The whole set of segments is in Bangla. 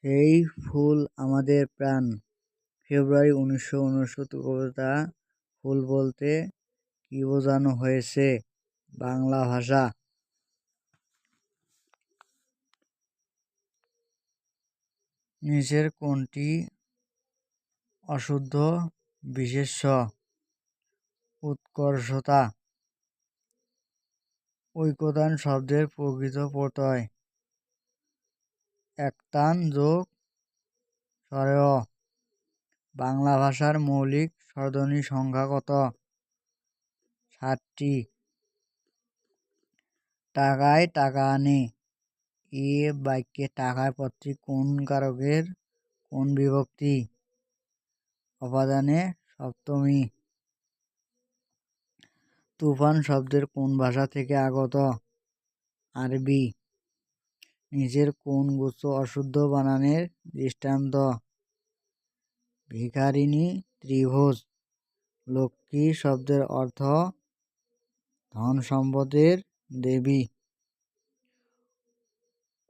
সেই ফুল আমাদের প্রাণ। ফেব্রুয়ারি 1969 কবিতা। ফুল বলতে কি বোঝানো হয়েছে? বাংলা ভাষা। নিচের কোনটি অশুদ্ধ বিশেষ্য? উৎকর্ষতা। ঐকতান শব্দের প্রকৃত প্রত্যয় একতান যোগ স্বরেয়। বাংলা ভাষার মৌলিক স্বরধ্বনি সংখ্যা কত? 7টি। টাকায় টাকা আনে। এ বাক্যে টাকার পদটি কোন কারকের কোন বিভক্তি? অপাদানে সপ্তমী। তুফান শব্দের কোন ভাষা থেকে আগত? আরবি। নিচের কোন গুচ্ছ অশুদ্ধ বানানের দৃষ্টান্ত? ভিখারিণী ত্রিভুজ। লক্ষ্মী শব্দের অর্থ ধন সম্পদের দেবী।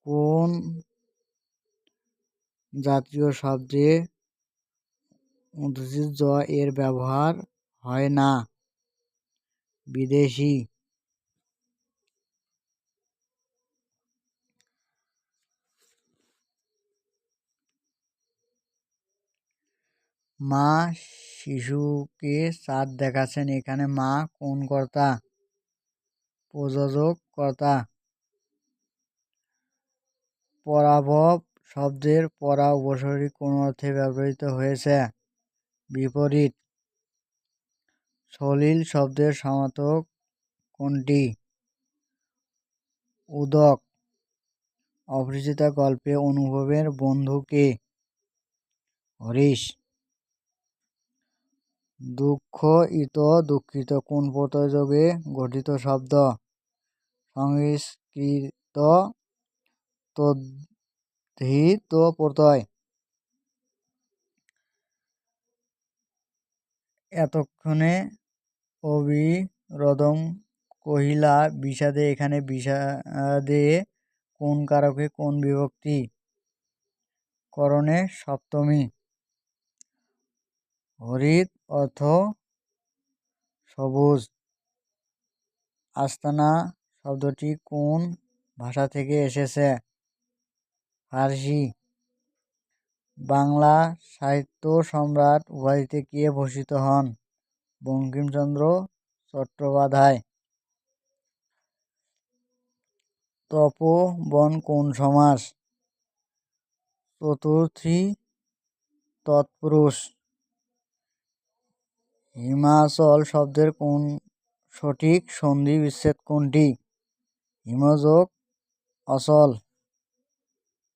কোন জাতীয় শব্দে জ এর ব্যবহার হয় না? বিদেশি। মা শিশুকে চাঁদ দেখাচ্ছেন। এখানে মা কোন কর্তা? প্রযোজক কর্তা। পরাভব শব্দের পরা উপসর্গটি কোন অর্থে ব্যবহৃত হয়েছে? বিপরীত। সলিল শব্দের সমার্থক কোনটি? উদক। অপরিচিতা গল্পে অনুভবের বন্ধু কে? হরিশ। দুঃখ ইত দুঃখিত কোন প্রত্যয় যোগে গঠিত শব্দ? সংস্কৃত তদ্ধিত প্রত্যয়। এতক্ষণে অবিরোধম কহিলা বিষাদে। এখানে বিষাদে কোন কারকে কোন বিভক্তি? করণে সপ্তমী। হরিত অর্থ সবুজ। আস্তানা শব্দটি কোন ভাষা থেকে এসেছে? ফার্সি। বাংলা সাহিত্য সম্রাট উপাধিতে কে ভূষিত হন? বঙ্কিমচন্দ্র চট্টোপাধ্যায়। তপোবন কোন সমাস? চতুর্থী তৎপুরুষ। হিমাচল শব্দের কোন সঠিক সন্ধি বিচ্ছেদ কোনটি? হিমযোগ অচল।